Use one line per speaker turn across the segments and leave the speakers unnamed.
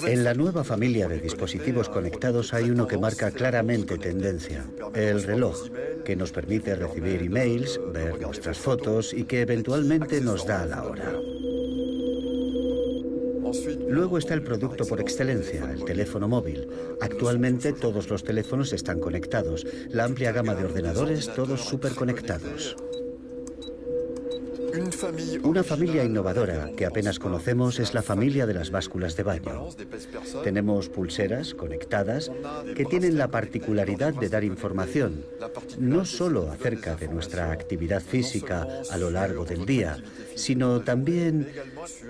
En la nueva familia de dispositivos conectados hay uno que marca claramente tendencia, el reloj, que nos permite recibir emails, ver nuestras fotos y que eventualmente nos da la hora. Luego está el producto por excelencia, el teléfono móvil. Actualmente todos los teléfonos están conectados, la amplia gama de ordenadores, todos superconectados. Una familia innovadora que apenas conocemos es la familia de las básculas de baño. Tenemos pulseras conectadas que tienen la particularidad de dar información, no solo acerca de nuestra actividad física a lo largo del día, sino también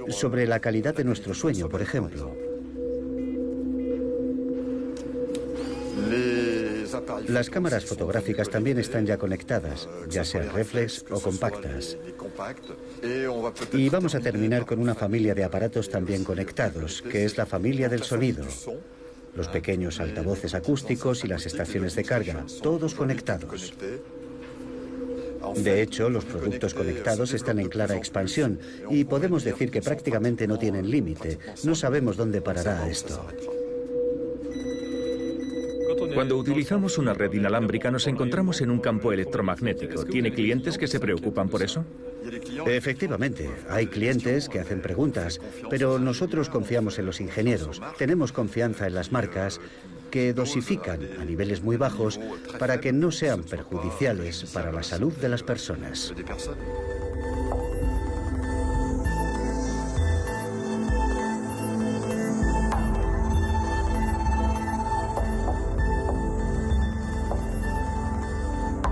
sobre la calidad de nuestro sueño, por ejemplo. Las cámaras fotográficas también están ya conectadas, ya sean reflex o compactas. Y vamos a terminar con una familia de aparatos también conectados, que es la familia del sonido. Los pequeños altavoces acústicos y las estaciones de carga, todos conectados. De hecho, los productos conectados están en clara expansión y podemos decir que prácticamente no tienen límite. No sabemos dónde parará esto.
Cuando utilizamos una red inalámbrica nos encontramos en un campo electromagnético. ¿Tiene clientes que se preocupan por eso?
Efectivamente, hay clientes que hacen preguntas, pero nosotros confiamos en los ingenieros, tenemos confianza en las marcas que dosifican a niveles muy bajos para que no sean perjudiciales para la salud de las personas.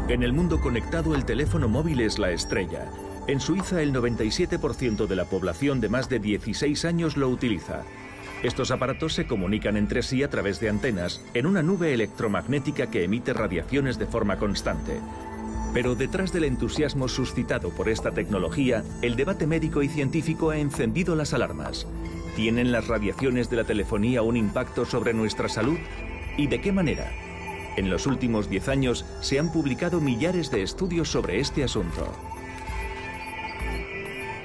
En el mundo conectado, el teléfono móvil es la estrella. En Suiza, el 97% de la población de más de 16 años lo utiliza. Estos aparatos se comunican entre sí a través de antenas en una nube electromagnética que emite radiaciones de forma constante. Pero detrás del entusiasmo suscitado por esta tecnología, el debate médico y científico ha encendido las alarmas. ¿Tienen las radiaciones de la telefonía un impacto sobre nuestra salud? ¿Y de qué manera? En los últimos 10 años se han publicado millares de estudios sobre este asunto.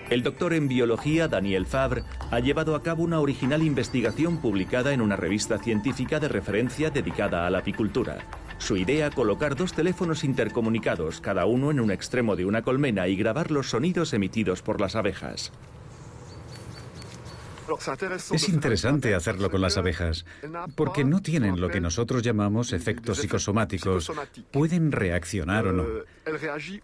El doctor en biología Daniel Fabre ha llevado a cabo una original investigación publicada en una revista científica de referencia dedicada a la apicultura. Su idea, colocar dos teléfonos intercomunicados, cada uno en un extremo de una colmena, y grabar los sonidos emitidos por las abejas.
Es interesante hacerlo con las abejas, porque no tienen lo que nosotros llamamos efectos psicosomáticos. Pueden reaccionar o no.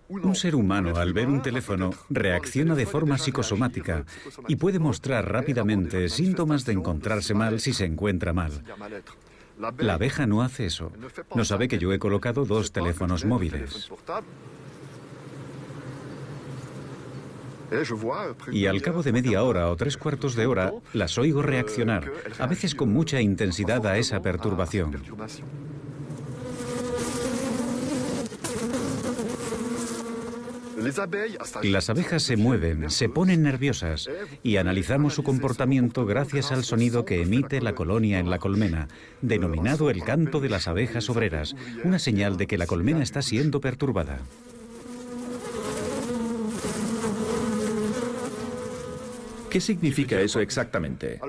Un ser humano, al ver un teléfono, reacciona de forma psicosomática y puede mostrar rápidamente síntomas de encontrarse mal si se encuentra mal. La abeja no hace eso. No sabe que yo he colocado dos teléfonos móviles. Y al cabo de media hora o 3/4 de hora, las oigo reaccionar, a veces con mucha intensidad a esa perturbación. Las abejas se mueven, se ponen nerviosas y analizamos su comportamiento gracias al sonido que emite la colonia en la colmena, denominado el canto de las abejas obreras, una señal de que la colmena está siendo perturbada.
¿Qué significa eso exactamente?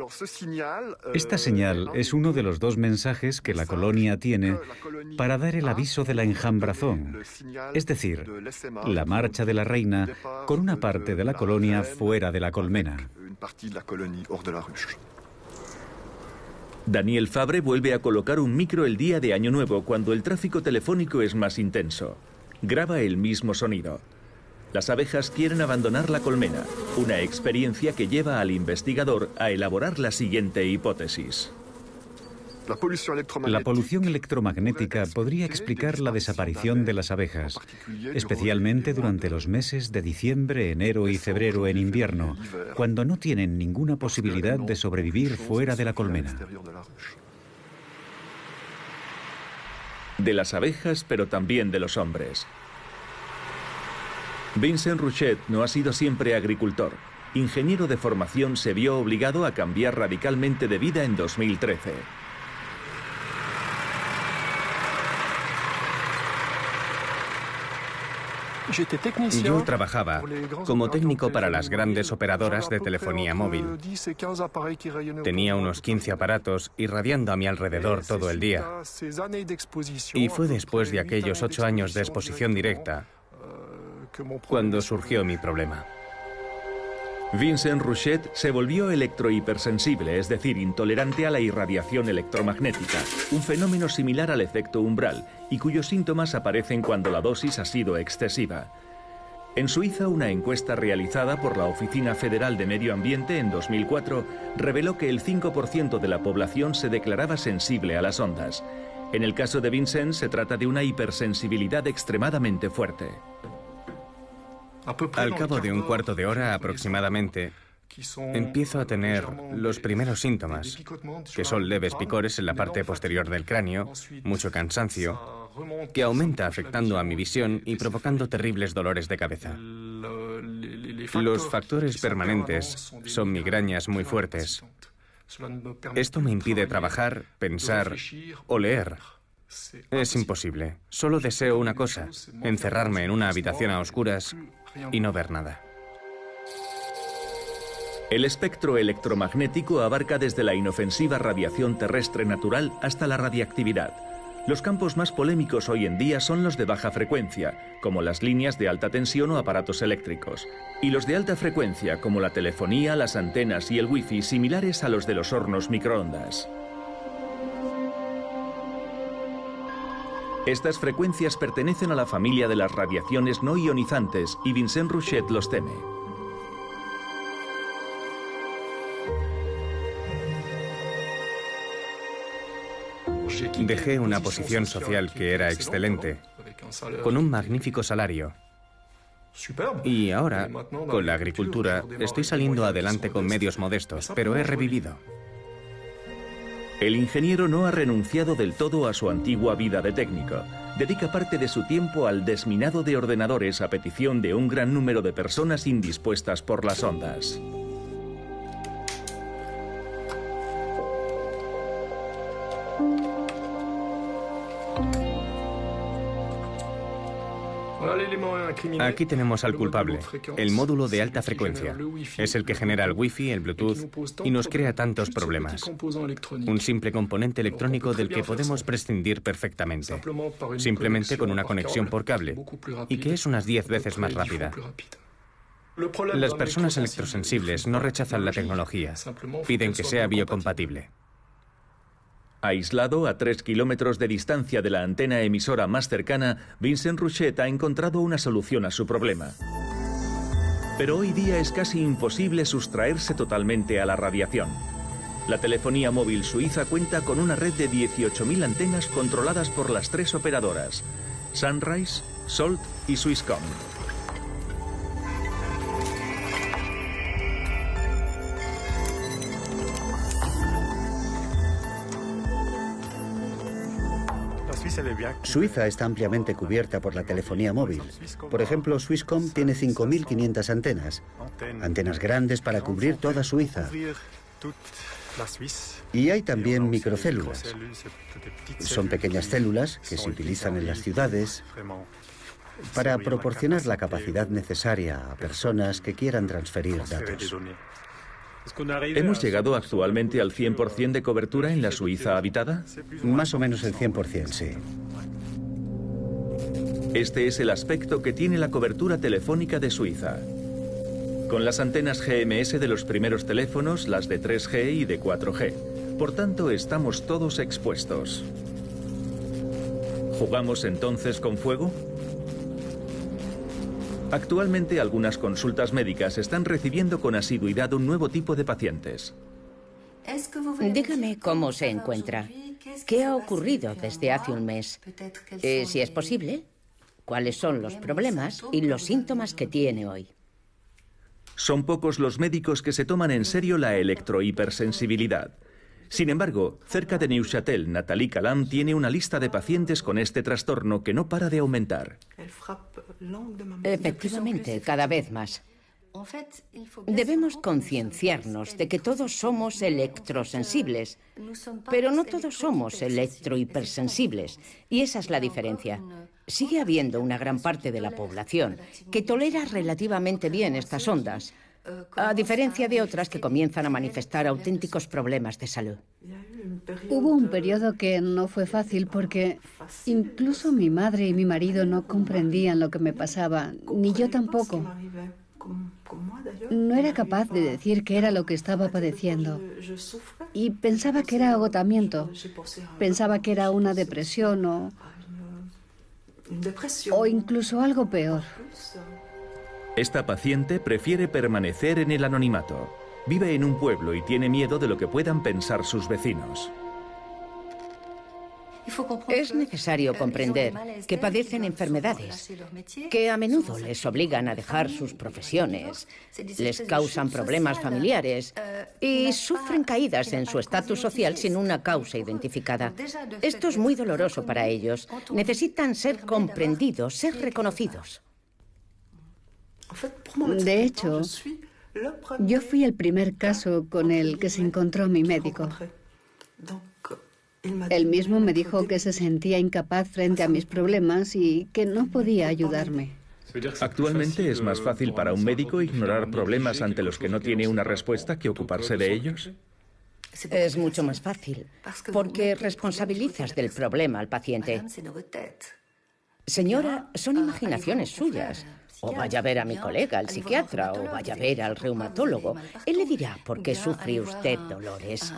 Esta señal es uno de los dos mensajes que la colonia tiene para dar el aviso de la enjambrazón, es decir, la marcha de la reina con una parte de la colonia fuera de la colmena.
Daniel Fabre vuelve a colocar un micro el día de Año Nuevo, cuando el tráfico telefónico es más intenso. Graba el mismo sonido. Las abejas quieren abandonar la colmena, una experiencia que lleva al investigador a elaborar la siguiente hipótesis.
La polución electromagnética podría explicar la desaparición de las abejas, especialmente durante los meses de diciembre, enero y febrero en invierno, cuando no tienen ninguna posibilidad de sobrevivir fuera de la colmena.
De las abejas, pero también de los hombres. Vincent Rouchet no ha sido siempre agricultor. Ingeniero de formación, se vio obligado a cambiar radicalmente de vida en 2013.
Yo trabajaba como técnico para las grandes operadoras de telefonía móvil. Tenía unos 15 aparatos irradiando a mi alrededor todo el día. Y fue después de aquellos 8 años de exposición directa cuando surgió mi problema.
Vincent Rouchet se volvió electrohipersensible, es decir, intolerante a la irradiación electromagnética, un fenómeno similar al efecto umbral y cuyos síntomas aparecen cuando la dosis ha sido excesiva. En Suiza, una encuesta realizada por la Oficina Federal de Medio Ambiente en 2004 reveló que el 5% de la población se declaraba sensible a las ondas. En el caso de Vincent, se trata de una hipersensibilidad extremadamente fuerte.
Al cabo de un cuarto de hora aproximadamente, empiezo a tener los primeros síntomas, que son leves picores en la parte posterior del cráneo, mucho cansancio, que aumenta afectando a mi visión y provocando terribles dolores de cabeza. Los factores permanentes son migrañas muy fuertes. Esto me impide trabajar, pensar o leer. Es imposible. Solo deseo una cosa: encerrarme en una habitación a oscuras y no ver nada.
El espectro electromagnético abarca desde la inofensiva radiación terrestre natural hasta la radiactividad. Los campos más polémicos hoy en día son los de baja frecuencia, como las líneas de alta tensión o aparatos eléctricos, y los de alta frecuencia, como la telefonía, las antenas y el wifi, similares a los de los hornos microondas. Estas frecuencias pertenecen a la familia de las radiaciones no ionizantes y Vincent Rouchet los teme.
Dejé una posición social que era excelente, con un magnífico salario. Y ahora, con la agricultura, estoy saliendo adelante con medios modestos, pero he revivido.
El ingeniero no ha renunciado del todo a su antigua vida de técnico. Dedica parte de su tiempo al desminado de ordenadores a petición de un gran número de personas indispuestas por las ondas.
Aquí tenemos al culpable, el módulo de alta frecuencia. Es el que genera el wifi, el Bluetooth y nos crea tantos problemas. Un simple componente electrónico del que podemos prescindir perfectamente, simplemente con una conexión por cable, y que es unas 10 veces más rápida. Las personas electrosensibles no rechazan la tecnología, piden que sea biocompatible.
Aislado a 3 kilómetros de distancia de la antena emisora más cercana, Vincent Rouchet ha encontrado una solución a su problema. Pero hoy día es casi imposible sustraerse totalmente a la radiación. La telefonía móvil suiza cuenta con una red de 18.000 antenas controladas por las 3 operadoras: Sunrise, Salt y Swisscom.
Suiza está ampliamente cubierta por la telefonía móvil. Por ejemplo, Swisscom tiene 5.500 antenas. Antenas grandes para cubrir toda Suiza. Y hay también microcélulas. Son pequeñas células que se utilizan en las ciudades para proporcionar la capacidad necesaria a personas que quieran transferir datos.
¿Hemos llegado actualmente al 100% de cobertura en la Suiza habitada?
Más o menos el 100%, sí.
Este es el aspecto que tiene la cobertura telefónica de Suiza. Con las antenas GMS de los primeros teléfonos, las de 3G y de 4G. Por tanto, estamos todos expuestos. ¿Jugamos entonces con fuego? Actualmente, algunas consultas médicas están recibiendo con asiduidad un nuevo tipo de pacientes.
Dígame cómo se encuentra. ¿Qué ha ocurrido desde hace un mes? Si es posible, ¿cuáles son los problemas y los síntomas que tiene hoy?
Son pocos los médicos que se toman en serio la electrohipersensibilidad. Sin embargo, cerca de Neuchâtel, Nathalie Calam tiene una lista de pacientes con este trastorno que no para de aumentar.
Efectivamente, cada vez más. Debemos concienciarnos de que todos somos electrosensibles, pero no todos somos electrohipersensibles, y esa es la diferencia. sigue habiendo una gran parte de la población que tolera relativamente bien estas ondas, a diferencia de otras que comienzan a manifestar auténticos problemas de salud.
Hubo un periodo que no fue fácil porque incluso mi madre y mi marido no comprendían lo que me pasaba, ni yo tampoco. No era capaz de decir qué era lo que estaba padeciendo. Y pensaba que era agotamiento. Pensaba que era una depresión o incluso algo peor.
Esta paciente prefiere permanecer en el anonimato. Vive en un pueblo y tiene miedo de lo que puedan pensar sus vecinos.
Es necesario comprender que padecen enfermedades que a menudo les obligan a dejar sus profesiones, les causan problemas familiares y sufren caídas en su estatus social sin una causa identificada. Esto es muy doloroso para ellos. Necesitan ser comprendidos, ser reconocidos.
De hecho, yo fui el primer caso con el que se encontró mi médico. Él mismo me dijo que se sentía incapaz frente a mis problemas y que no podía ayudarme.
¿Actualmente es más fácil para un médico ignorar problemas ante los que no tiene una respuesta que ocuparse de ellos?
Es mucho más fácil, porque responsabilizas del problema al paciente. Señora, son imaginaciones suyas. O vaya a ver a mi colega, al psiquiatra, o vaya a ver al reumatólogo. Él le dirá por qué sufre usted dolores.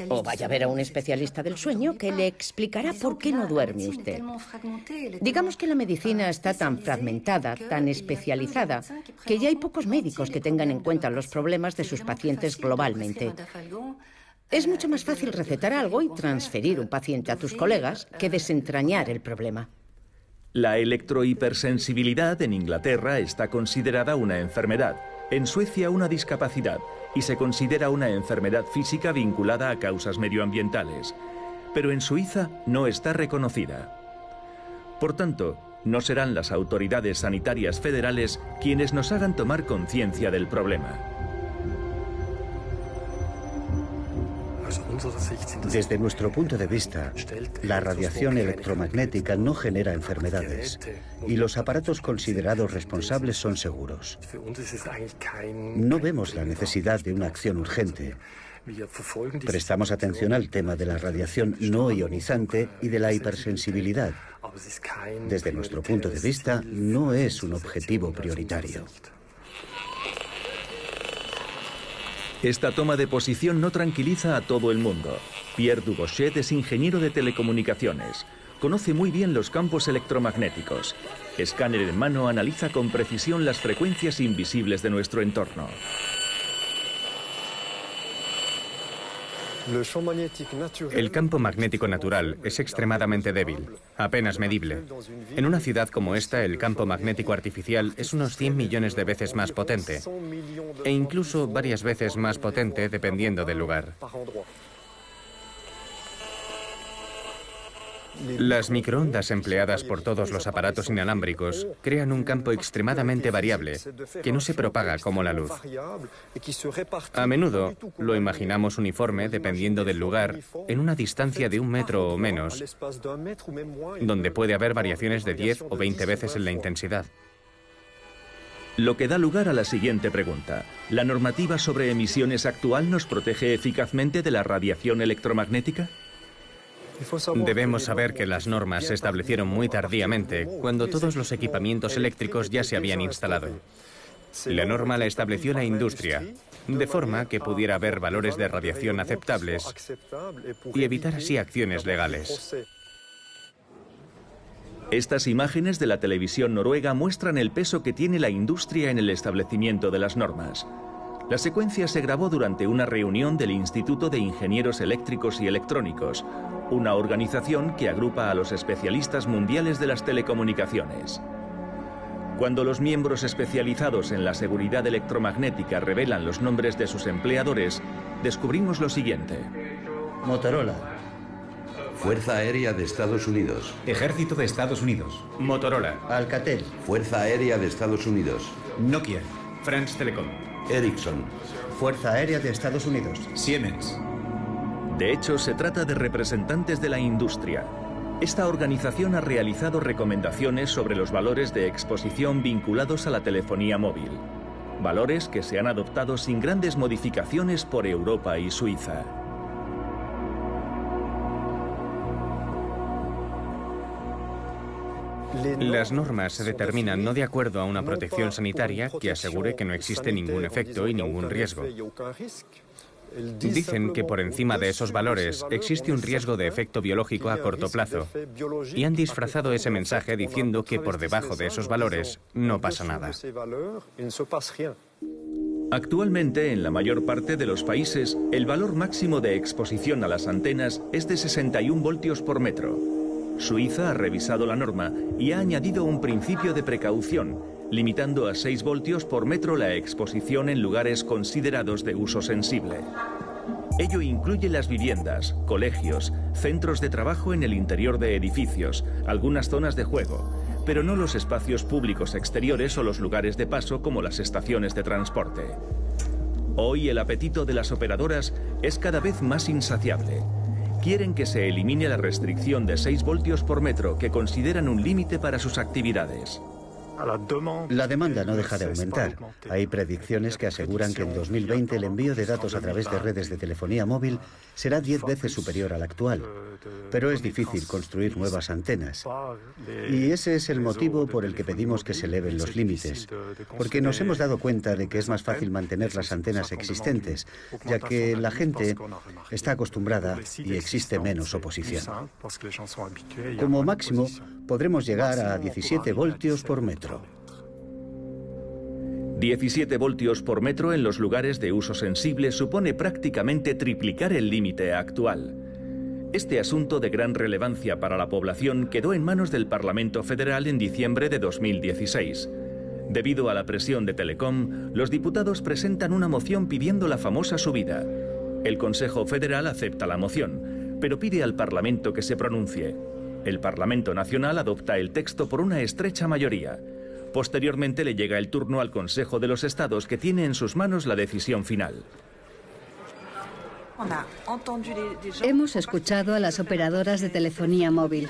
O vaya a ver a un especialista del sueño que le explicará por qué no duerme usted. Digamos que la medicina está tan fragmentada, tan especializada, que ya hay pocos médicos que tengan en cuenta los problemas de sus pacientes globalmente. Es mucho más fácil recetar algo y transferir un paciente a tus colegas que desentrañar el problema.
La electrohipersensibilidad en Inglaterra está considerada una enfermedad, en Suecia una discapacidad y se considera una enfermedad física vinculada a causas medioambientales. Pero en Suiza no está reconocida. Por tanto, no serán las autoridades sanitarias federales quienes nos hagan tomar conciencia del problema.
Desde nuestro punto de vista, la radiación electromagnética no genera enfermedades y los aparatos considerados responsables son seguros. No vemos la necesidad de una acción urgente. Prestamos atención al tema de la radiación no ionizante y de la hipersensibilidad. Desde nuestro punto de vista, no es un objetivo prioritario.
Esta toma de posición no tranquiliza a todo el mundo. Pierre Dubochet es ingeniero de telecomunicaciones. Conoce muy bien los campos electromagnéticos. Escáner en mano analiza con precisión las frecuencias invisibles de nuestro entorno.
El campo magnético natural es extremadamente débil, apenas medible. En una ciudad como esta, el campo magnético artificial es unos 100 millones de veces más potente, e incluso varias veces más potente dependiendo del lugar. Las microondas empleadas por todos los aparatos inalámbricos crean un campo extremadamente variable, que no se propaga como la luz. A menudo lo imaginamos uniforme dependiendo del lugar, en una distancia de 1 metro o menos, donde puede haber variaciones de 10 o 20 veces en la intensidad.
Lo que da lugar a la siguiente pregunta. ¿La normativa sobre emisiones actual nos protege eficazmente de la radiación electromagnética?
Debemos saber que las normas se establecieron muy tardíamente, cuando todos los equipamientos eléctricos ya se habían instalado. La norma la estableció la industria, de forma que pudiera haber valores de radiación aceptables y evitar así acciones legales.
Estas imágenes de la televisión noruega muestran el peso que tiene la industria en el establecimiento de las normas. La secuencia se grabó durante una reunión del Instituto de Ingenieros Eléctricos y Electrónicos, una organización que agrupa a los especialistas mundiales de las telecomunicaciones. Cuando los miembros especializados en la seguridad electromagnética revelan los nombres de sus empleadores, descubrimos lo siguiente.
Motorola.
Fuerza Aérea de Estados Unidos.
Ejército de Estados Unidos.
Motorola.
Alcatel.
Fuerza Aérea de Estados Unidos.
Nokia.
France Telecom.
Ericsson.
Fuerza Aérea de Estados Unidos.
Siemens.
De hecho, se trata de representantes de la industria. Esta organización ha realizado recomendaciones sobre los valores de exposición vinculados a la telefonía móvil. Valores que se han adoptado sin grandes modificaciones por Europa y Suiza.
Las normas se determinan no de acuerdo a una protección sanitaria que asegure que no existe ningún efecto y ningún riesgo. Dicen que por encima de esos valores existe un riesgo de efecto biológico a corto plazo y han disfrazado ese mensaje diciendo que por debajo de esos valores no pasa nada.
Actualmente, en la mayor parte de los países, el valor máximo de exposición a las antenas es de 61 voltios por metro. Suiza ha revisado la norma y ha añadido un principio de precaución, limitando a 6 voltios por metro la exposición en lugares considerados de uso sensible. Ello incluye las viviendas, colegios, centros de trabajo en el interior de edificios, algunas zonas de juego, pero no los espacios públicos exteriores o los lugares de paso como las estaciones de transporte. Hoy el apetito de las operadoras es cada vez más insaciable. Quieren que se elimine la restricción de 6 voltios por metro que consideran un límite para sus actividades.
La demanda no deja de aumentar. Hay predicciones que aseguran que en 2020 el envío de datos a través de redes de telefonía móvil será 10 veces superior al actual. Pero es difícil construir nuevas antenas. Y ese es el motivo por el que pedimos que se eleven los límites. Porque nos hemos dado cuenta de que es más fácil mantener las antenas existentes, ya que la gente está acostumbrada y existe menos oposición. Como máximo, podremos llegar a 17 voltios por metro.
17 voltios por metro en los lugares de uso sensible supone prácticamente triplicar el límite actual. Este asunto de gran relevancia para la población quedó en manos del Parlamento Federal en diciembre de 2016. Debido a la presión de Telecom, los diputados presentan una moción pidiendo la famosa subida. El Consejo Federal acepta la moción, pero pide al Parlamento que se pronuncie. El Parlamento Nacional adopta el texto por una estrecha mayoría. Posteriormente le llega el turno al Consejo de los Estados, que tiene en sus manos la decisión final.
Hemos escuchado a las operadoras de telefonía móvil.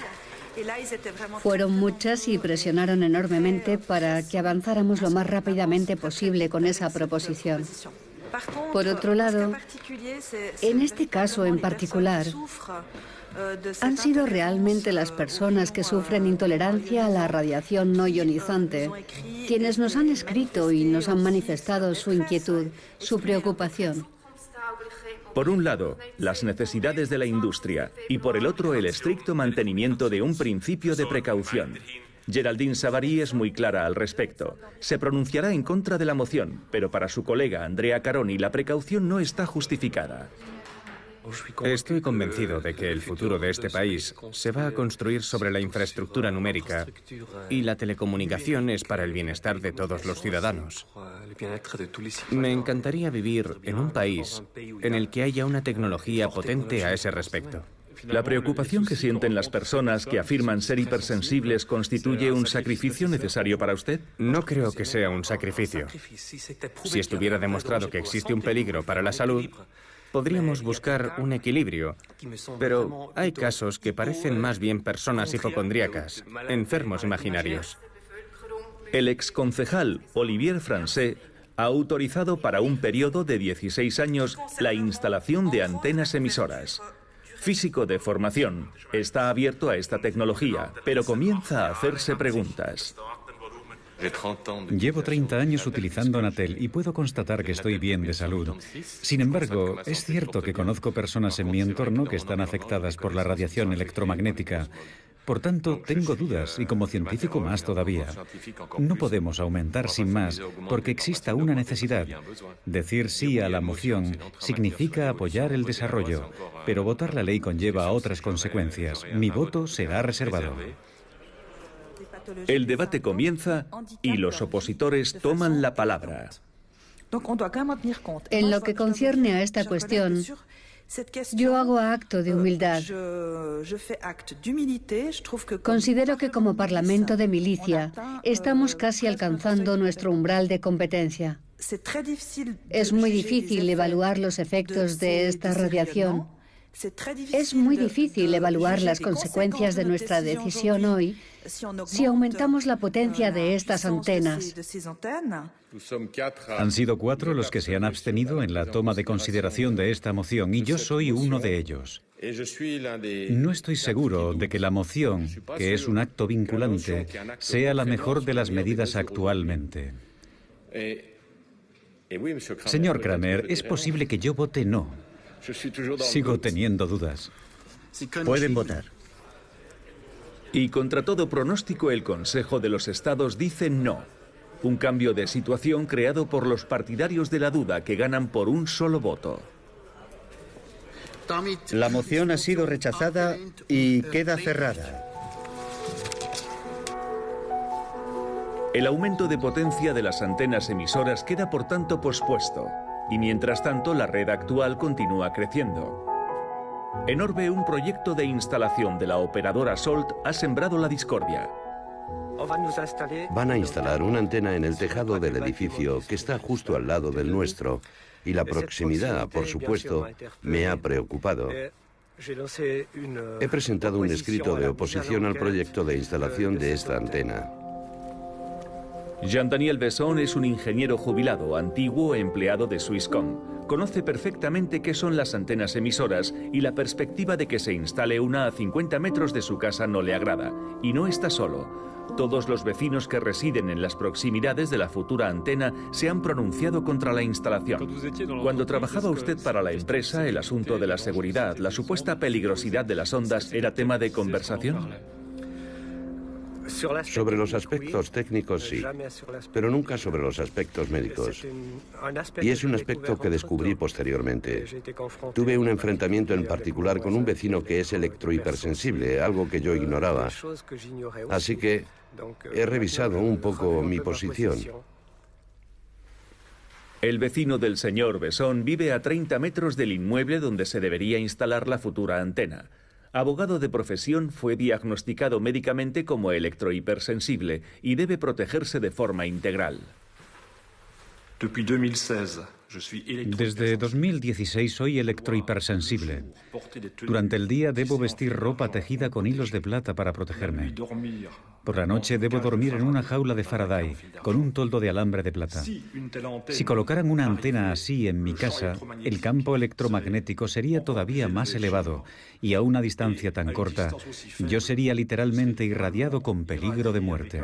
Fueron muchas y presionaron enormemente para que avanzáramos lo más rápidamente posible con esa proposición. Por otro lado, en este caso en particular, han sido realmente las personas que sufren intolerancia a la radiación no ionizante quienes nos han escrito y nos han manifestado su inquietud, su preocupación.
Por un lado, las necesidades de la industria y por el otro, el estricto mantenimiento de un principio de precaución. Geraldine Savary es muy clara al respecto. Se pronunciará en contra de la moción, pero para su colega Andrea Caroni la precaución no está justificada.
Estoy convencido de que el futuro de este país se va a construir sobre la infraestructura numérica y la telecomunicación es para el bienestar de todos los ciudadanos. Me encantaría vivir en un país en el que haya una tecnología potente a ese respecto.
¿La preocupación que sienten las personas que afirman ser hipersensibles constituye un sacrificio necesario para usted?
No creo que sea un sacrificio. Si estuviera demostrado que existe un peligro para la salud, podríamos buscar un equilibrio, pero hay casos que parecen más bien personas hipocondríacas, enfermos imaginarios.
El exconcejal Olivier Francet ha autorizado para un periodo de 16 años la instalación de antenas emisoras. Físico de formación, está abierto a esta tecnología, pero comienza a hacerse preguntas.
Llevo 30 años utilizando Natel y puedo constatar que estoy bien de salud. Sin embargo, es cierto que conozco personas en mi entorno que están afectadas por la radiación electromagnética. Por tanto, tengo dudas y como científico más todavía. No podemos aumentar sin más porque exista una necesidad. Decir sí a la moción significa apoyar el desarrollo, pero votar la ley conlleva otras consecuencias. Mi voto será reservado.
El debate comienza y los opositores toman la palabra.
En lo que concierne a esta cuestión, yo hago acto de humildad. Considero que como Parlamento de milicia estamos casi alcanzando nuestro umbral de competencia. Es muy difícil evaluar los efectos de esta radiación Es muy difícil evaluar las consecuencias de nuestra decisión hoy si aumentamos la potencia de estas antenas.
Han sido 4 los que se han abstenido en la toma de consideración de esta moción y yo soy uno de ellos. No estoy seguro de que la moción, que es un acto vinculante, sea la mejor de las medidas actualmente. Señor Kramer, es posible que yo vote no. Sigo teniendo dudas.
Pueden votar.
Y contra todo pronóstico, el Consejo de los Estados dice no. Un cambio de situación creado por los partidarios de la duda que ganan por un solo voto.
La moción ha sido rechazada y queda cerrada.
El aumento de potencia de las antenas emisoras queda por tanto pospuesto. Y mientras tanto, la red actual continúa creciendo. En Orbe, un proyecto de instalación de la operadora Salt ha sembrado la discordia.
Van a instalar una antena en el tejado del edificio que está justo al lado del nuestro. Y la proximidad, por supuesto, me ha preocupado. He presentado un escrito de oposición al proyecto de instalación de esta antena.
Jean-Daniel Besson es un ingeniero jubilado, antiguo empleado de Swisscom. Conoce perfectamente qué son las antenas emisoras y la perspectiva de que se instale una a 50 metros de su casa no le agrada. Y no está solo. Todos los vecinos que residen en las proximidades de la futura antena se han pronunciado contra la instalación. Cuando trabajaba usted para la empresa, el asunto de la seguridad, la supuesta peligrosidad de las ondas, ¿era tema de conversación?
Sobre los aspectos técnicos sí, pero nunca sobre los aspectos médicos. Y es un aspecto que descubrí posteriormente. Tuve un enfrentamiento en particular con un vecino que es electrohipersensible, algo que yo ignoraba. Así que he revisado un poco mi posición.
El vecino del señor Besson vive a 30 metros del inmueble donde se debería instalar la futura antena. Abogado de profesión, fue diagnosticado médicamente como electrohipersensible y debe protegerse de forma integral.
Desde 2016 soy electrohipersensible. Durante el día debo vestir ropa tejida con hilos de plata para protegerme. Por la noche debo dormir en una jaula de Faraday, con un toldo de alambre de plata. Si colocaran una antena así en mi casa, el campo electromagnético sería todavía más elevado, y a una distancia tan corta, yo sería literalmente irradiado con peligro de muerte.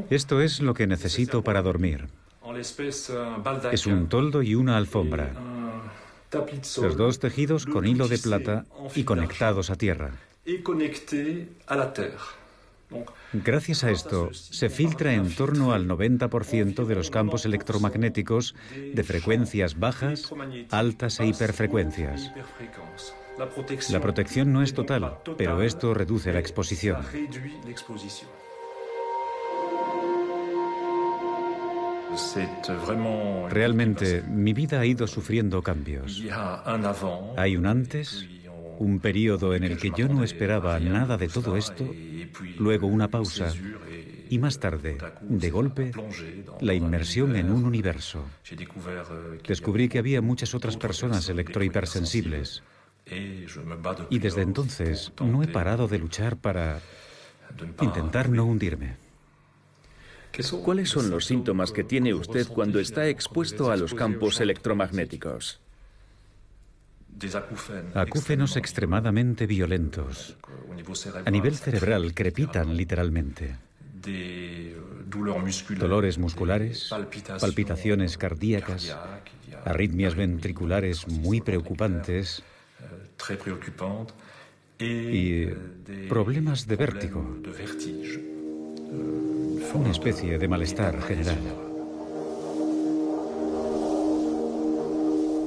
Esto es lo que necesito para dormir. Es un toldo y una alfombra. Los dos tejidos con hilo de plata y conectados a tierra. Gracias a esto, se filtra en torno al 90% de los campos electromagnéticos de frecuencias bajas, altas e hiperfrecuencias. La protección no es total, pero esto reduce la exposición. Realmente, mi vida ha ido sufriendo cambios. Hay un antes, un periodo en el que yo no esperaba nada de todo esto, luego una pausa y más tarde, de golpe, la inmersión en un universo. Descubrí que había muchas otras personas electrohipersensibles y desde entonces no he parado de luchar para intentar no hundirme.
¿Cuáles son los síntomas que tiene usted cuando está expuesto a los campos electromagnéticos?
Acúfenos extremadamente violentos. A nivel cerebral crepitan literalmente. Dolores musculares, palpitaciones cardíacas, arritmias ventriculares muy preocupantes y problemas de vértigo. Una especie de malestar general.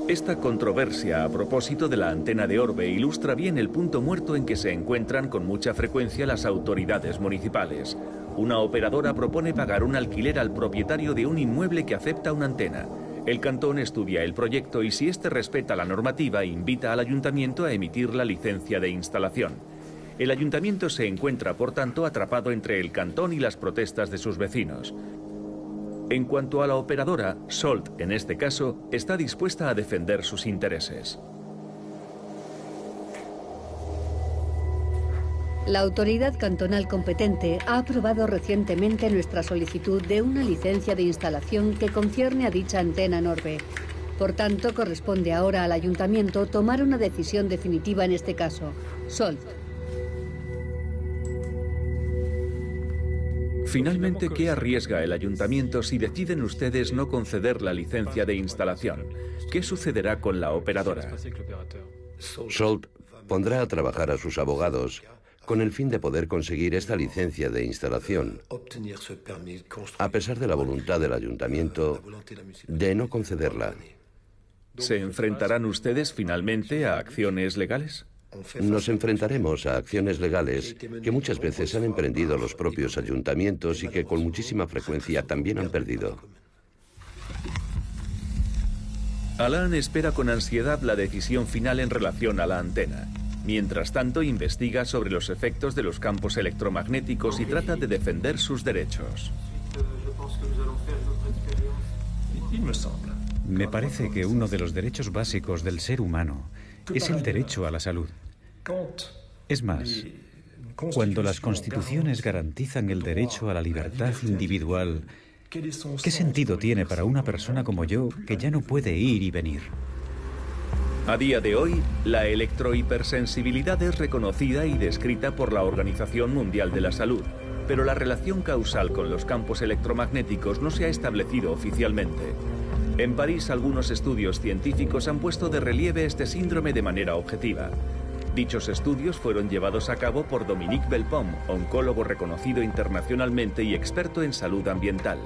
Esta controversia a propósito de la antena de Orbe ilustra bien el punto muerto en que se encuentran con mucha frecuencia las autoridades municipales. Una operadora propone pagar un alquiler al propietario de un inmueble que acepta una antena. El cantón estudia el proyecto y si éste respeta la normativa, invita al ayuntamiento a emitir la licencia de instalación. El ayuntamiento se encuentra, por tanto, atrapado entre el cantón y las protestas de sus vecinos. En cuanto a la operadora, Salt, en este caso, está dispuesta a defender sus intereses.
La autoridad cantonal competente ha aprobado recientemente nuestra solicitud de una licencia de instalación que concierne a dicha antena Norbe. Por tanto, corresponde ahora al ayuntamiento tomar una decisión definitiva en este caso. Salt.
Finalmente, ¿qué arriesga el ayuntamiento si deciden ustedes no conceder la licencia de instalación? ¿Qué sucederá con la operadora?
Salt pondrá a trabajar a sus abogados con el fin de poder conseguir esta licencia de instalación, a pesar de la voluntad del ayuntamiento de no concederla.
¿Se enfrentarán ustedes finalmente a acciones legales?
Nos enfrentaremos a acciones legales que muchas veces han emprendido los propios ayuntamientos y que con muchísima frecuencia también han perdido.
Alain espera con ansiedad la decisión final en relación a la antena. Mientras tanto, investiga sobre los efectos de los campos electromagnéticos y trata de defender sus derechos.
Me parece que uno de los derechos básicos del ser humano es el derecho a la salud. Es más, cuando las constituciones garantizan el derecho a la libertad individual, ¿qué sentido tiene para una persona como yo que ya no puede ir y venir?
A día de hoy, la electrohipersensibilidad es reconocida y descrita por la Organización Mundial de la Salud, pero la relación causal con los campos electromagnéticos no se ha establecido oficialmente. En París, algunos estudios científicos han puesto de relieve este síndrome de manera objetiva. Dichos estudios fueron llevados a cabo por Dominique Belpom, oncólogo reconocido internacionalmente y experto en salud ambiental.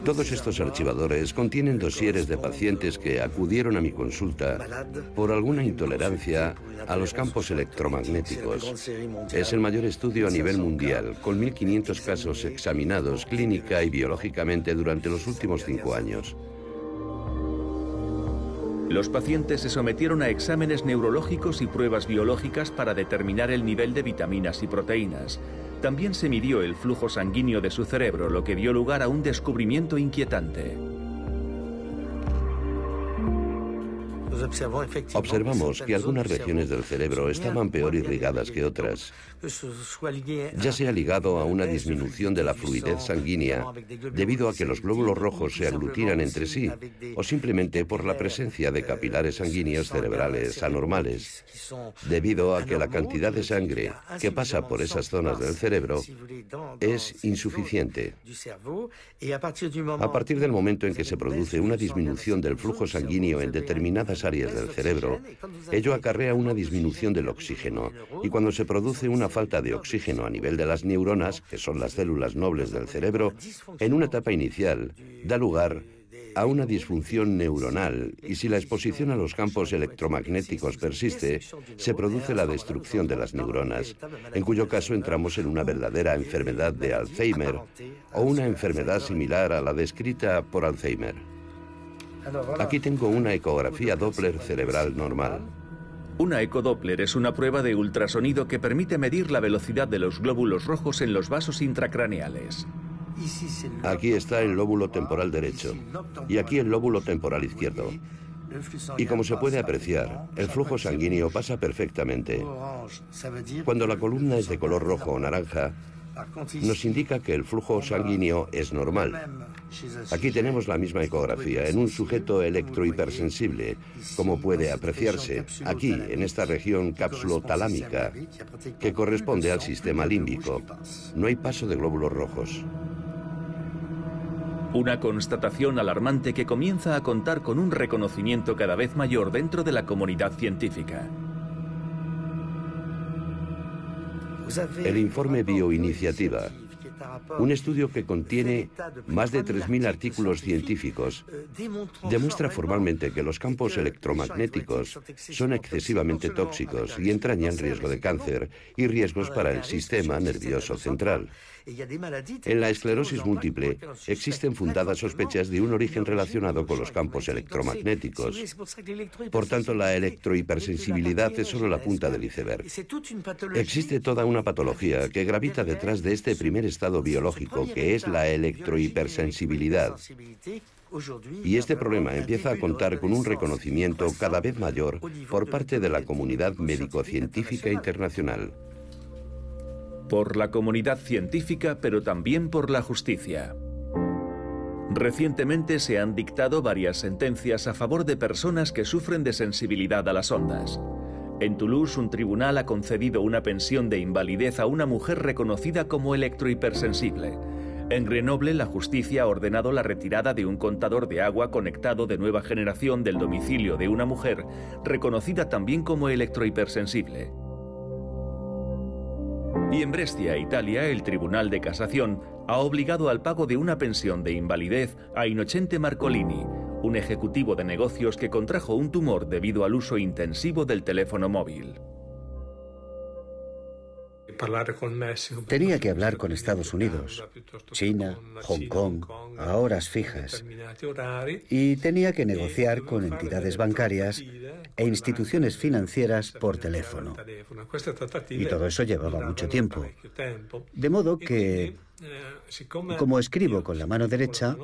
Todos estos archivadores contienen dosieres de pacientes que acudieron a mi consulta por alguna intolerancia a los campos electromagnéticos. Es el mayor estudio a nivel mundial, con 1.500 casos examinados clínica y biológicamente durante los últimos 5 años.
Los pacientes se sometieron a exámenes neurológicos y pruebas biológicas para determinar el nivel de vitaminas y proteínas. También se midió el flujo sanguíneo de su cerebro, lo que dio lugar a un descubrimiento inquietante.
Observamos que algunas regiones del cerebro estaban peor irrigadas que otras, ya sea ligado a una disminución de la fluidez sanguínea debido a que los glóbulos rojos se aglutinan entre sí o simplemente por la presencia de capilares sanguíneos cerebrales anormales, debido a que la cantidad de sangre que pasa por esas zonas del cerebro es insuficiente. A partir del momento en que se produce una disminución del flujo sanguíneo en determinadas áreas del cerebro, ello acarrea una disminución del oxígeno, y cuando se produce una falta de oxígeno a nivel de las neuronas, que son las células nobles del cerebro, en una etapa inicial da lugar a una disfunción neuronal, y si la exposición a los campos electromagnéticos persiste, se produce la destrucción de las neuronas, en cuyo caso entramos en una verdadera enfermedad de Alzheimer o una enfermedad similar a la descrita por Alzheimer. Aquí tengo una ecografía Doppler cerebral normal.
Una ecodoppler es una prueba de ultrasonido que permite medir la velocidad de los glóbulos rojos en los vasos intracraneales.
Aquí está el lóbulo temporal derecho y aquí el lóbulo temporal izquierdo. Y como se puede apreciar, el flujo sanguíneo pasa perfectamente. Cuando la columna es de color rojo o naranja, nos indica que el flujo sanguíneo es normal. Aquí tenemos la misma ecografía en un sujeto electrohipersensible, como puede apreciarse aquí, en esta región cápsulo-talámica, que corresponde al sistema límbico. No hay paso de glóbulos rojos.
Una constatación alarmante que comienza a contar con un reconocimiento cada vez mayor dentro de la comunidad científica.
El informe Bioiniciativa Un estudio que contiene más de 3.000 artículos científicos demuestra formalmente que los campos electromagnéticos son excesivamente tóxicos y entrañan riesgo de cáncer y riesgos para el sistema nervioso central. En la esclerosis múltiple existen fundadas sospechas de un origen relacionado con los campos electromagnéticos. Por tanto, la electrohipersensibilidad es solo la punta del iceberg. Existe toda una patología que gravita detrás de este primer estado biológico, que es la electrohipersensibilidad. Y este problema empieza a contar con un reconocimiento cada vez mayor por parte de la comunidad médico-científica internacional.
Por la comunidad científica, pero también por la justicia. Recientemente se han dictado varias sentencias a favor de personas que sufren de sensibilidad a las ondas. En Toulouse, un tribunal ha concedido una pensión de invalidez a una mujer reconocida como electrohipersensible. En Grenoble, la justicia ha ordenado la retirada de un contador de agua conectado de nueva generación del domicilio de una mujer reconocida también como electrohipersensible. Y en Brescia, Italia, el Tribunal de Casación ha obligado al pago de una pensión de invalidez a Innocente Marcolini, un ejecutivo de negocios que contrajo un tumor debido al uso intensivo del teléfono móvil.
Tenía que hablar con Estados Unidos, China, Hong Kong, a horas fijas, y tenía que negociar con entidades bancarias e instituciones financieras por teléfono. Y todo eso llevaba mucho tiempo. De modo que, como escribo con la mano derecha,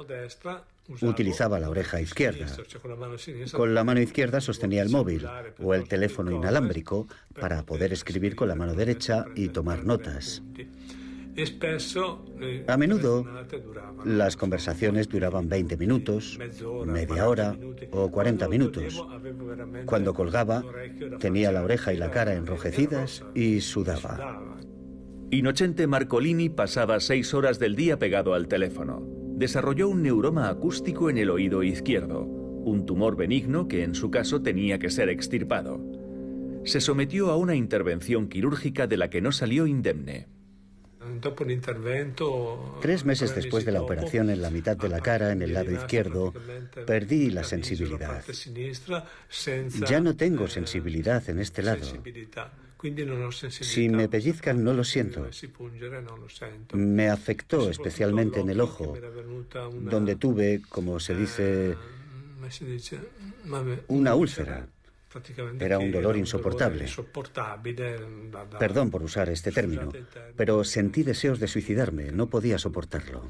utilizaba la oreja izquierda. Con la mano izquierda sostenía el móvil o el teléfono inalámbrico para poder escribir con la mano derecha y tomar notas. A menudo, las conversaciones duraban 20 minutos, media hora o 40 minutos. Cuando colgaba, tenía la oreja y la cara enrojecidas y sudaba.
Innocente Marcolini pasaba 6 horas del día pegado al teléfono. Desarrolló un neuroma acústico en el oído izquierdo, un tumor benigno que en su caso tenía que ser extirpado. Se sometió a una intervención quirúrgica de la que no salió indemne.
3 meses después de la operación en la mitad de la cara, en el lado izquierdo, perdí la sensibilidad. Ya no tengo sensibilidad en este lado. Si me pellizcan no lo siento. Me afectó especialmente en el ojo, donde tuve, como se dice, una úlcera. Era un dolor insoportable. Perdón por usar este término, pero sentí deseos de suicidarme, no podía soportarlo.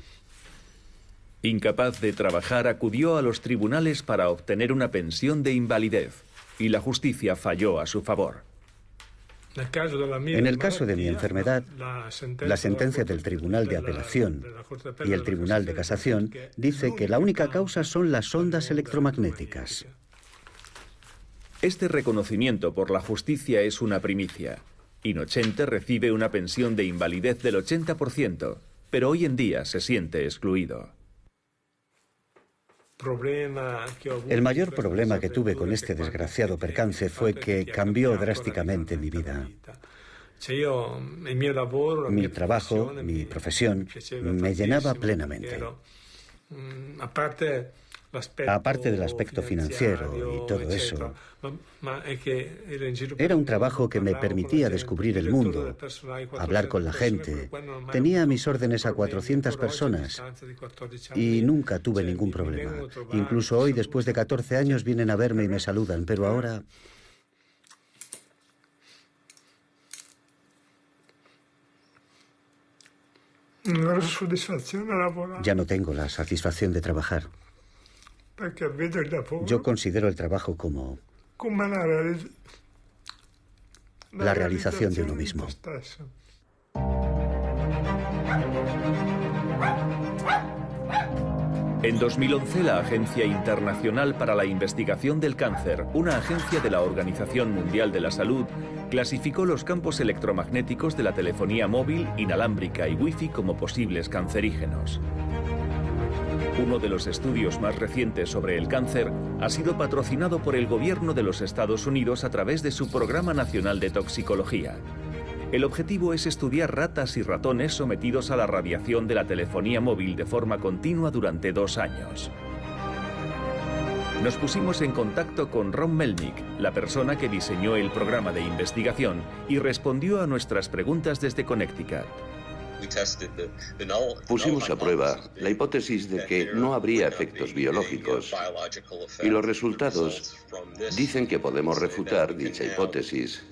Incapaz de trabajar, acudió a los tribunales para obtener una pensión de invalidez, y la justicia falló a su favor.
En el caso de mi enfermedad, la sentencia del Tribunal de Apelación y el Tribunal de Casación dice que la única causa son las ondas electromagnéticas.
Este reconocimiento por la justicia es una primicia. Innocente recibe una pensión de invalidez del 80%, pero hoy en día se siente excluido.
El mayor problema que tuve con este desgraciado percance fue que cambió drásticamente mi vida. Mi trabajo, mi profesión, me llenaba plenamente. Aparte del aspecto financiero y todo eso, era un trabajo que me permitía descubrir el mundo, hablar con la gente. Tenía a mis órdenes a 400 personas y nunca tuve ningún problema. Incluso hoy, después de 14 años, vienen a verme y me saludan, pero ahora... ya no tengo la satisfacción de trabajar. Yo considero el trabajo como la realización de uno mismo.
En 2011, la Agencia Internacional para la Investigación del Cáncer, una agencia de la Organización Mundial de la Salud, clasificó los campos electromagnéticos de la telefonía móvil, inalámbrica y wifi como posibles cancerígenos. Uno de los estudios más recientes sobre el cáncer ha sido patrocinado por el gobierno de los Estados Unidos a través de su Programa Nacional de Toxicología. El objetivo es estudiar ratas y ratones sometidos a la radiación de la telefonía móvil de forma continua durante 2 años. Nos pusimos en contacto con Ron Melnick, la persona que diseñó el programa de investigación y respondió a nuestras preguntas desde Connecticut.
Pusimos a prueba la hipótesis de que no habría efectos biológicos y los resultados dicen que podemos refutar dicha hipótesis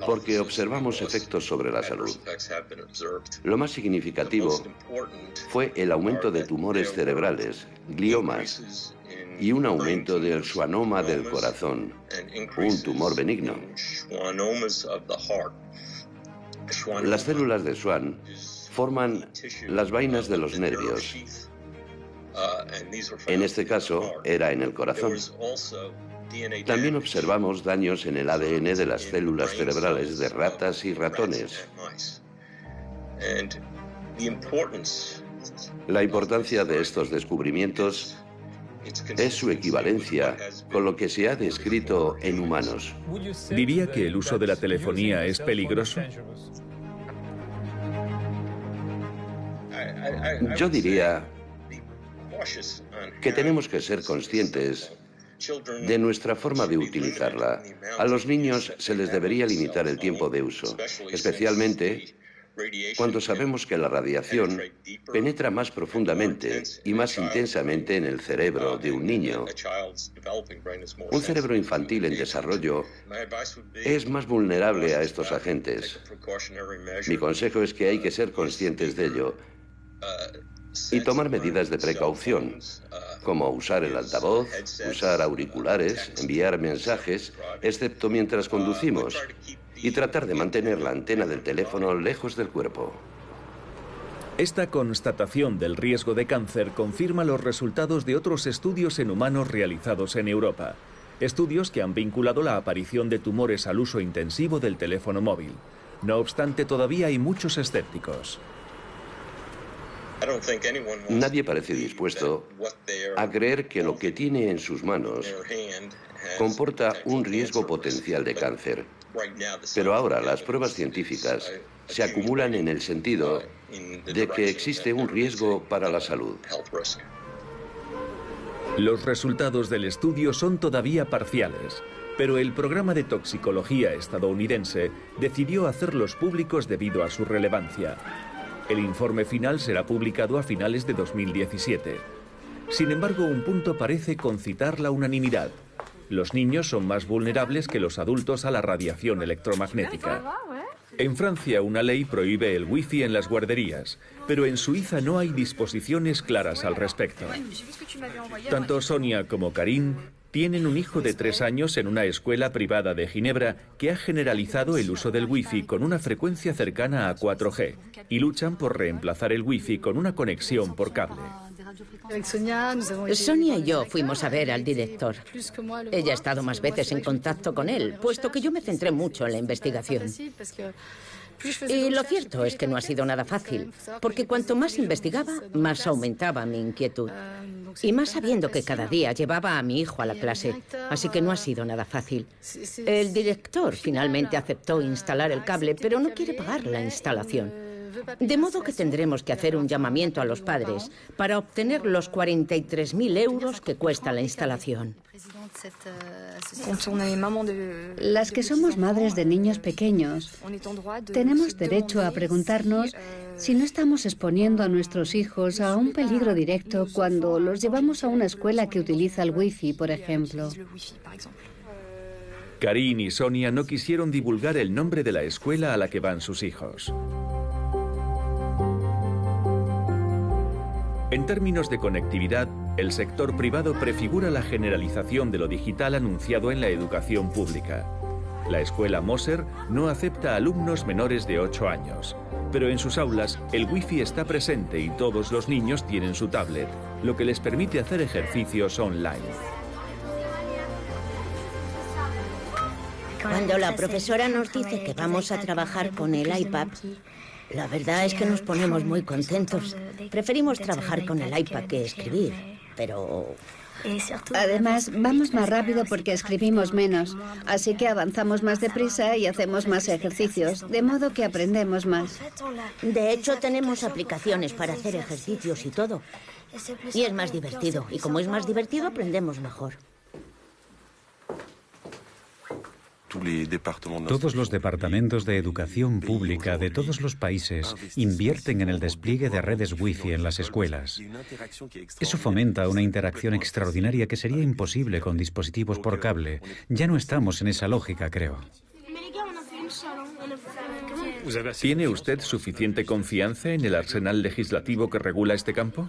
porque observamos efectos sobre la salud. Lo más significativo fue el aumento de tumores cerebrales, gliomas, y un aumento del schwannoma del corazón, un tumor benigno. Las células de Schwann forman las vainas de los nervios. En este caso, era en el corazón. También observamos daños en el ADN de las células cerebrales de ratas y ratones. La importancia de estos descubrimientos es su equivalencia con lo que se ha descrito en humanos.
¿Diría que el uso de la telefonía es peligroso?
Yo diría que tenemos que ser conscientes de nuestra forma de utilizarla. A los niños se les debería limitar el tiempo de uso, especialmente cuando sabemos que la radiación penetra más profundamente y más intensamente en el cerebro de un niño. Un cerebro infantil en desarrollo es más vulnerable a estos agentes. Mi consejo es que hay que ser conscientes de ello y tomar medidas de precaución, como usar el altavoz, usar auriculares, enviar mensajes, excepto mientras conducimos, y tratar de mantener la antena del teléfono lejos del cuerpo.
Esta constatación del riesgo de cáncer confirma los resultados de otros estudios en humanos realizados en Europa. Estudios que han vinculado la aparición de tumores al uso intensivo del teléfono móvil. No obstante, todavía hay muchos escépticos.
Nadie parece dispuesto a creer que lo que tiene en sus manos comporta un riesgo potencial de cáncer. Pero ahora las pruebas científicas se acumulan en el sentido de que existe un riesgo para la salud.
Los resultados del estudio son todavía parciales, pero el programa de toxicología estadounidense decidió hacerlos públicos debido a su relevancia. El informe final será publicado a finales de 2017. Sin embargo, un punto parece concitar la unanimidad. Los niños son más vulnerables que los adultos a la radiación electromagnética. En Francia, una ley prohíbe el wifi en las guarderías, pero en Suiza no hay disposiciones claras al respecto. Tanto Sonia como Karim tienen un hijo de 3 años en una escuela privada de Ginebra que ha generalizado el uso del wifi con una frecuencia cercana a 4G y luchan por reemplazar el wifi con una conexión por cable.
Sonia y yo fuimos a ver al director. Ella ha estado más veces en contacto con él, puesto que yo me centré mucho en la investigación. Y lo cierto es que no ha sido nada fácil, porque cuanto más investigaba, más aumentaba mi inquietud. Y más sabiendo que cada día llevaba a mi hijo a la clase, así que no ha sido nada fácil. El director finalmente aceptó instalar el cable, pero no quiere pagar la instalación. De modo que tendremos que hacer un llamamiento a los padres para obtener los 43.000 euros que cuesta la instalación.
Las que somos madres de niños pequeños, tenemos derecho a preguntarnos si no estamos exponiendo a nuestros hijos a un peligro directo cuando los llevamos a una escuela que utiliza el wifi, por ejemplo.
Karim y Sonia no quisieron divulgar el nombre de la escuela a la que van sus hijos. En términos de conectividad, el sector privado prefigura la generalización de lo digital anunciado en la educación pública. La escuela Moser no acepta alumnos menores de 8 años, pero en sus aulas el wifi está presente y todos los niños tienen su tablet, lo que les permite hacer ejercicios online.
Cuando la profesora nos dice que vamos a trabajar con el iPad, la verdad es que nos ponemos muy contentos. Preferimos trabajar con el iPad que escribir, pero
Además, vamos más rápido porque escribimos menos, así que avanzamos más deprisa y hacemos más ejercicios, de modo que aprendemos más.
De hecho, tenemos aplicaciones para hacer ejercicios y todo. Y es más divertido. Y como es más divertido, aprendemos mejor.
Todos los departamentos de educación pública de todos los países invierten en el despliegue de redes Wi-Fi en las escuelas. Eso fomenta una interacción extraordinaria que sería imposible con dispositivos por cable. Ya no estamos en esa lógica, creo.
¿Tiene usted suficiente confianza en el arsenal legislativo que regula este campo?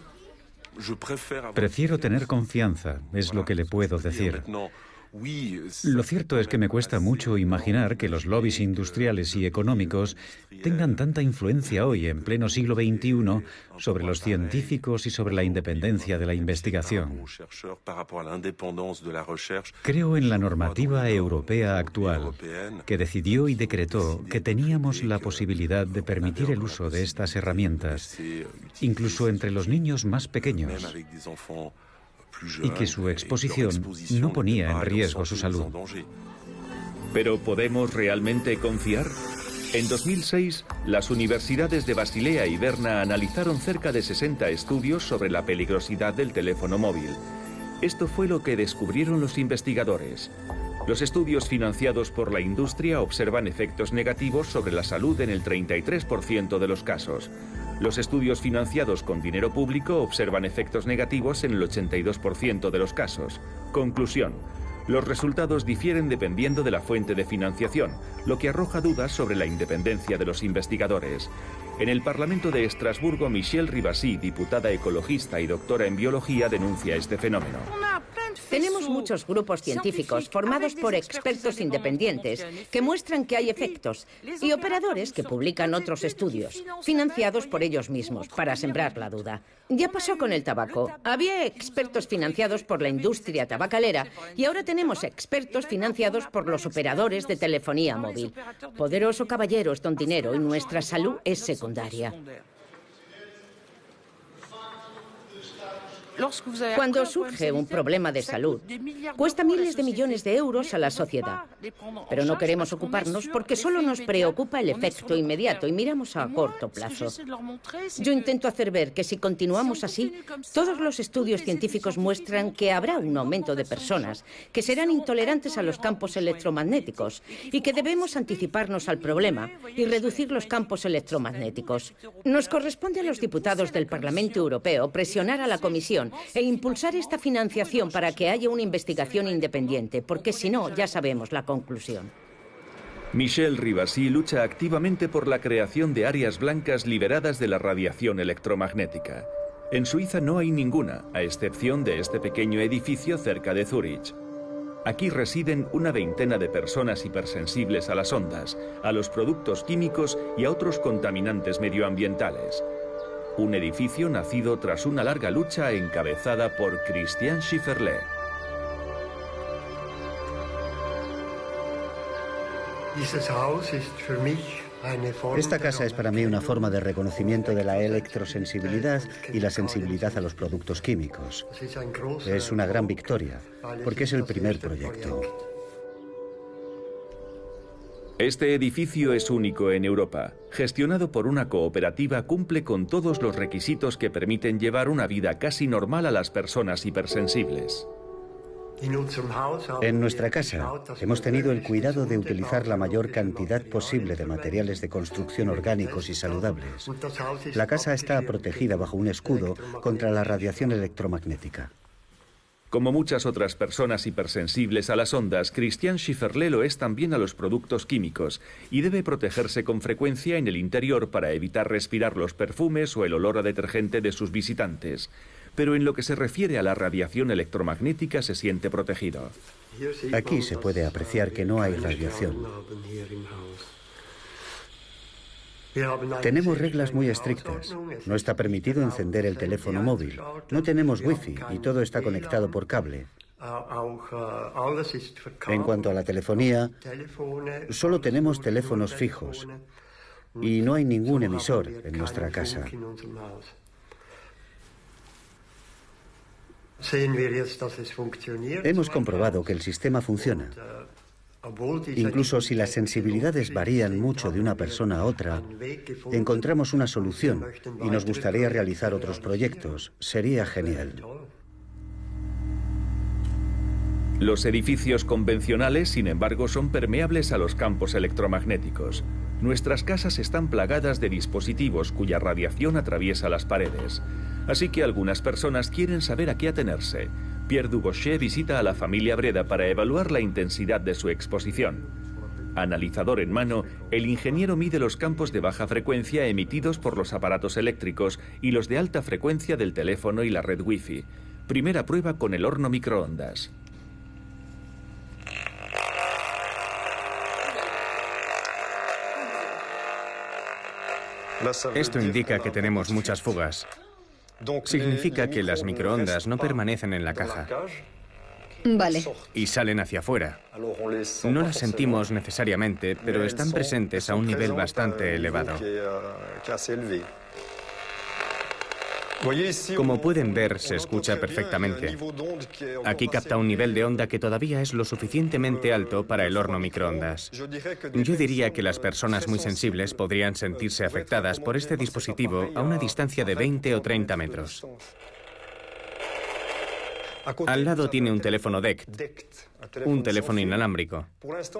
Prefiero tener confianza, es lo que le puedo decir. Lo cierto es que me cuesta mucho imaginar que los lobbies industriales y económicos tengan tanta influencia hoy, en pleno siglo XXI, sobre los científicos y sobre la independencia de la investigación. Creo en la normativa europea actual, que decidió y decretó que teníamos la posibilidad de permitir el uso de estas herramientas, incluso entre los niños más pequeños, y que su exposición no ponía en riesgo su salud.
¿Pero podemos realmente confiar? En 2006, las universidades de Basilea y Berna analizaron cerca de 60 estudios sobre la peligrosidad del teléfono móvil. Esto fue lo que descubrieron los investigadores. Los estudios financiados por la industria observan efectos negativos sobre la salud en el 33% de los casos. Los estudios financiados con dinero público observan efectos negativos en el 82% de los casos. Conclusión: los resultados difieren dependiendo de la fuente de financiación, lo que arroja dudas sobre la independencia de los investigadores. En el Parlamento de Estrasburgo, Michelle Rivasi, diputada ecologista y doctora en biología, denuncia este fenómeno.
Tenemos muchos grupos científicos formados por expertos independientes que muestran que hay efectos y operadores que publican otros estudios, financiados por ellos mismos, para sembrar la duda. Ya pasó con el tabaco. Había expertos financiados por la industria tabacalera y ahora tenemos expertos financiados por los operadores de telefonía móvil. Poderoso caballero es don dinero y nuestra salud es secundaria. Cuando surge un problema de salud, cuesta miles de millones de euros a la sociedad. Pero no queremos ocuparnos porque solo nos preocupa el efecto inmediato y miramos a corto plazo. Yo intento hacer ver que si continuamos así, todos los estudios científicos muestran que habrá un aumento de personas que serán intolerantes a los campos electromagnéticos y que debemos anticiparnos al problema y reducir los campos electromagnéticos. Nos corresponde a los diputados del Parlamento Europeo presionar a la Comisión e impulsar esta financiación para que haya una investigación independiente, porque si no, ya sabemos la conclusión.
Michelle Rivasi lucha activamente por la creación de áreas blancas liberadas de la radiación electromagnética. En Suiza no hay ninguna, a excepción de este pequeño edificio cerca de Zúrich. Aquí residen una veintena de personas hipersensibles a las ondas, a los productos químicos y a otros contaminantes medioambientales. Un edificio nacido tras una larga lucha encabezada por Christian Schifferle.
Esta casa es para mí una forma de reconocimiento de la electrosensibilidad y la sensibilidad a los productos químicos. Es una gran victoria, porque es el primer proyecto.
Este edificio es único en Europa. Gestionado por una cooperativa, cumple con todos los requisitos que permiten llevar una vida casi normal a las personas hipersensibles.
En nuestra casa hemos tenido el cuidado de utilizar la mayor cantidad posible de materiales de construcción orgánicos y saludables. La casa está protegida bajo un escudo contra la radiación electromagnética.
Como muchas otras personas hipersensibles a las ondas, Christian Schifferle lo es también a los productos químicos y debe protegerse con frecuencia en el interior para evitar respirar los perfumes o el olor a detergente de sus visitantes. Pero en lo que se refiere a la radiación electromagnética se siente protegido.
Aquí se puede apreciar que no hay radiación. Tenemos reglas muy estrictas. No está permitido encender el teléfono móvil. No tenemos wifi y todo está conectado por cable. En cuanto a la telefonía, solo tenemos teléfonos fijos y no hay ningún emisor en nuestra casa. Hemos comprobado que el sistema funciona. Incluso si las sensibilidades varían mucho de una persona a otra, encontramos una solución y nos gustaría realizar otros proyectos. Sería genial.
Los edificios convencionales, sin embargo, son permeables a los campos electromagnéticos. Nuestras casas están plagadas de dispositivos cuya radiación atraviesa las paredes. Así que algunas personas quieren saber a qué atenerse. Pierre Dubochet visita a la familia Breda para evaluar la intensidad de su exposición. Analizador en mano, el ingeniero mide los campos de baja frecuencia emitidos por los aparatos eléctricos y los de alta frecuencia del teléfono y la red Wi-Fi. Primera prueba con el horno microondas.
Esto indica que tenemos muchas fugas. Significa que las microondas no permanecen en la caja.
Vale.
Y salen hacia afuera. No las sentimos necesariamente, pero están presentes a un nivel bastante elevado. Como pueden ver, se escucha perfectamente. Aquí capta un nivel de onda que todavía es lo suficientemente alto para el horno microondas. Yo diría que las personas muy sensibles podrían sentirse afectadas por este dispositivo a una distancia de 20 o 30 metros. Al lado tiene un teléfono DECT, un teléfono inalámbrico.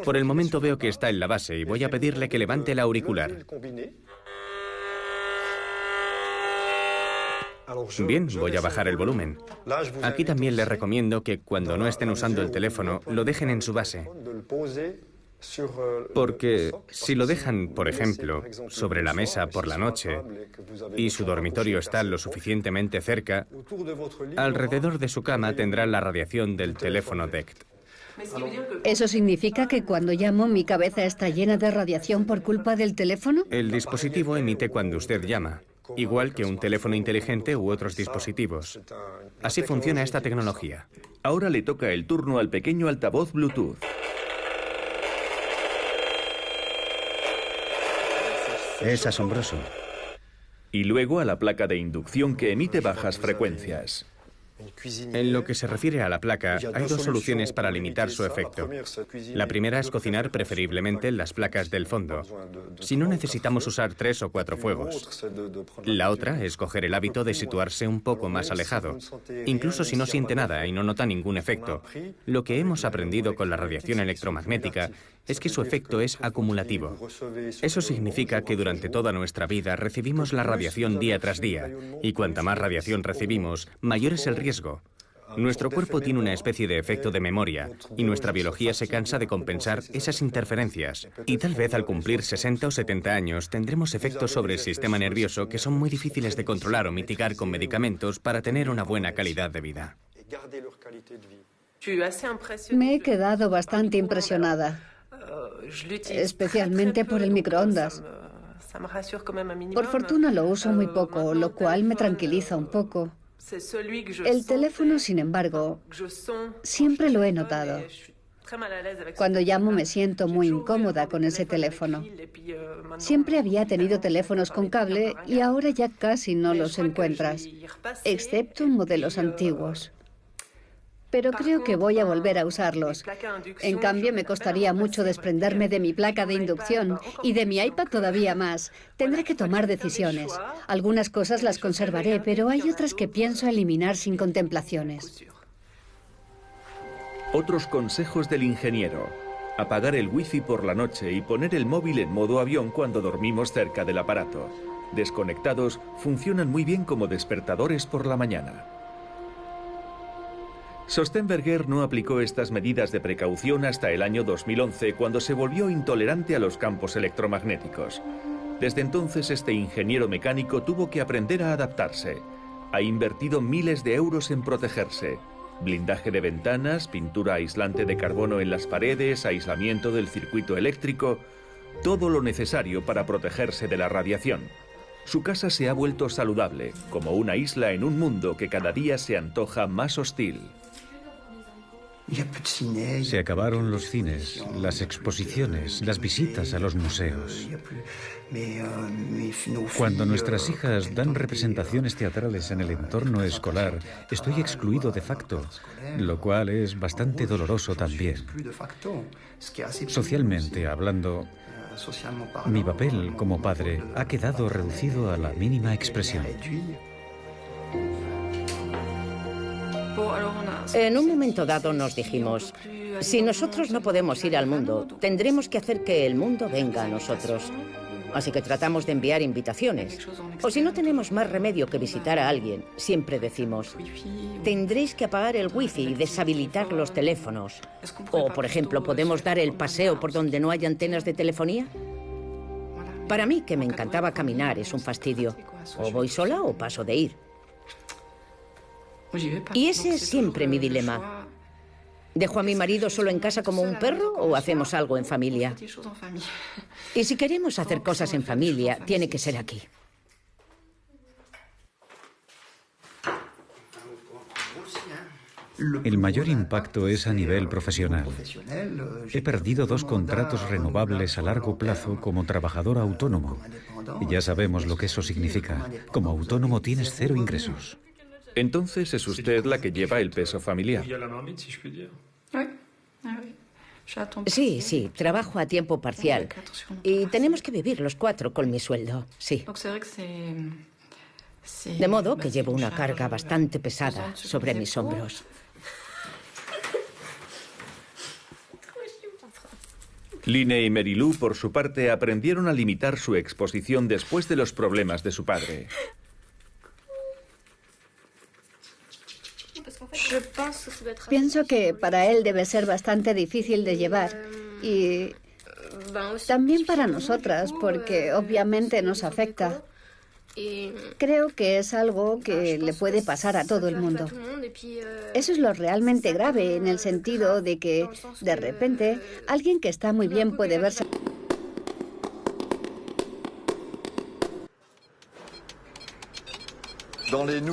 Por el momento veo que está en la base y voy a pedirle que levante el auricular. Bien, voy a bajar el volumen. Aquí también les recomiendo que cuando no estén usando el teléfono, lo dejen en su base. Porque si lo dejan, por ejemplo, sobre la mesa por la noche y su dormitorio está lo suficientemente cerca, alrededor de su cama tendrá la radiación del teléfono DECT.
¿Eso significa que cuando llamo mi cabeza está llena de radiación por culpa del teléfono?
El dispositivo emite cuando usted llama, igual que un teléfono inteligente u otros dispositivos. Así funciona esta tecnología.
Ahora le toca el turno al pequeño altavoz Bluetooth.
Es asombroso.
Y luego a la placa de inducción que emite bajas frecuencias.
En lo que se refiere a la placa, hay dos soluciones para limitar su efecto. La primera es cocinar preferiblemente en las placas del fondo, si no necesitamos usar 3 o 4 fuegos. La otra es coger el hábito de situarse un poco más alejado, incluso si no siente nada y no nota ningún efecto. Lo que hemos aprendido con la radiación electromagnética es que su efecto es acumulativo. Eso significa que durante toda nuestra vida recibimos la radiación día tras día, y cuanta más radiación recibimos, mayor es el riesgo. Nuestro cuerpo tiene una especie de efecto de memoria, y nuestra biología se cansa de compensar esas interferencias. Y tal vez al cumplir 60 o 70 años tendremos efectos sobre el sistema nervioso que son muy difíciles de controlar o mitigar con medicamentos para tener una buena calidad de vida.
Me he quedado bastante impresionada, especialmente por el microondas. Por fortuna lo uso muy poco, lo cual me tranquiliza un poco. El teléfono, sin embargo, siempre lo he notado. Cuando llamo me siento muy incómoda con ese teléfono. Siempre había tenido teléfonos con cable y ahora ya casi no los encuentras, excepto en modelos antiguos. Pero creo que voy a volver a usarlos. En cambio, me costaría mucho desprenderme de mi placa de inducción y de mi iPad todavía más. Tendré que tomar decisiones. Algunas cosas las conservaré, pero hay otras que pienso eliminar sin contemplaciones.
Otros consejos del ingeniero. Apagar el wifi por la noche y poner el móvil en modo avión cuando dormimos cerca del aparato. Desconectados, funcionan muy bien como despertadores por la mañana. Sostenberger no aplicó estas medidas de precaución hasta el año 2011, cuando se volvió intolerante a los campos electromagnéticos. Desde entonces, este ingeniero mecánico tuvo que aprender a adaptarse. Ha invertido miles de euros en protegerse. Blindaje de ventanas, pintura aislante de carbono en las paredes, aislamiento del circuito eléctrico, todo lo necesario para protegerse de la radiación. Su casa se ha vuelto saludable, como una isla en un mundo que cada día se antoja más hostil.
Se acabaron los cines, las exposiciones, las visitas a los museos. Cuando nuestras hijas dan representaciones teatrales en el entorno escolar, estoy excluido de facto, lo cual es bastante doloroso también. Socialmente hablando, mi papel como padre ha quedado reducido a la mínima expresión.
En un momento dado nos dijimos, si nosotros no podemos ir al mundo, tendremos que hacer que el mundo venga a nosotros. Así que tratamos de enviar invitaciones. O si no tenemos más remedio que visitar a alguien, siempre decimos, tendréis que apagar el wifi y deshabilitar los teléfonos. O, por ejemplo, ¿podemos dar el paseo por donde no hay antenas de telefonía? Para mí, que me encantaba caminar, es un fastidio. O voy sola o paso de ir. Y ese es siempre mi dilema. ¿Dejo a mi marido solo en casa como un perro o hacemos algo en familia? Y si queremos hacer cosas en familia, tiene que ser aquí.
El mayor impacto es a nivel profesional. He perdido 2 contratos renovables a largo plazo como trabajador autónomo. Y ya sabemos lo que eso significa. Como autónomo tienes 0 ingresos.
Entonces es usted la que lleva el peso familiar.
Sí, trabajo a tiempo parcial. Y tenemos que vivir los 4 con mi sueldo, sí. De modo que llevo una carga bastante pesada sobre mis hombros.
Line y Marilou, por su parte, aprendieron a limitar su exposición después de los problemas de su padre.
Pienso que para él debe ser bastante difícil de llevar y también para nosotras, porque obviamente nos afecta. Creo que es algo que le puede pasar a todo el mundo. Eso es lo realmente grave, en el sentido de que, de repente, alguien que está muy bien puede verse...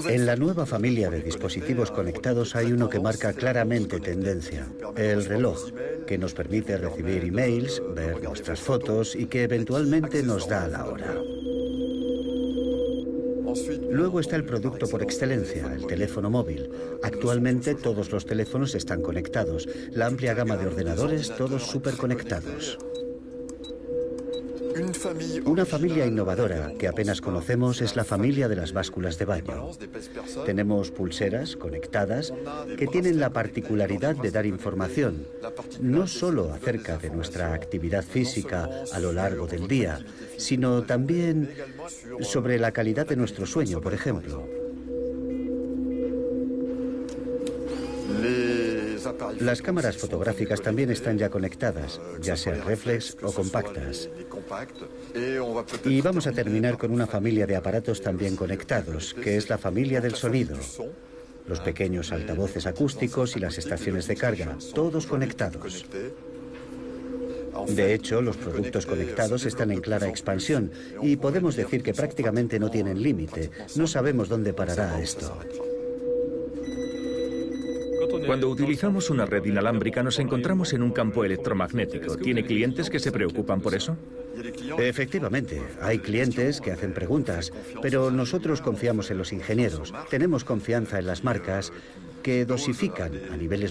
En la nueva familia de dispositivos conectados hay uno que marca claramente tendencia, el reloj, que nos permite recibir emails, ver nuestras fotos y que eventualmente nos da la hora. Luego está el producto por excelencia, el teléfono móvil. Actualmente todos los teléfonos están conectados, la amplia gama de ordenadores, todos superconectados. Una familia innovadora que apenas conocemos es la familia de las básculas de baño. Tenemos pulseras conectadas que tienen la particularidad de dar información, no solo acerca de nuestra actividad física a lo largo del día, sino también sobre la calidad de nuestro sueño, por ejemplo. Las cámaras fotográficas también están ya conectadas, ya sean reflex o compactas. Y vamos a terminar con una familia de aparatos también conectados, que es la familia del sonido. Los pequeños altavoces acústicos y las estaciones de carga, todos conectados. De hecho, los productos conectados están en clara expansión y podemos decir que prácticamente no tienen límite. No sabemos dónde parará esto.
Cuando utilizamos una red inalámbrica nos encontramos en un campo electromagnético. ¿Tiene clientes que se preocupan por eso?
Efectivamente, hay clientes que hacen preguntas, pero nosotros confiamos en los ingenieros. Tenemos confianza en las marcas que dosifican a niveles muy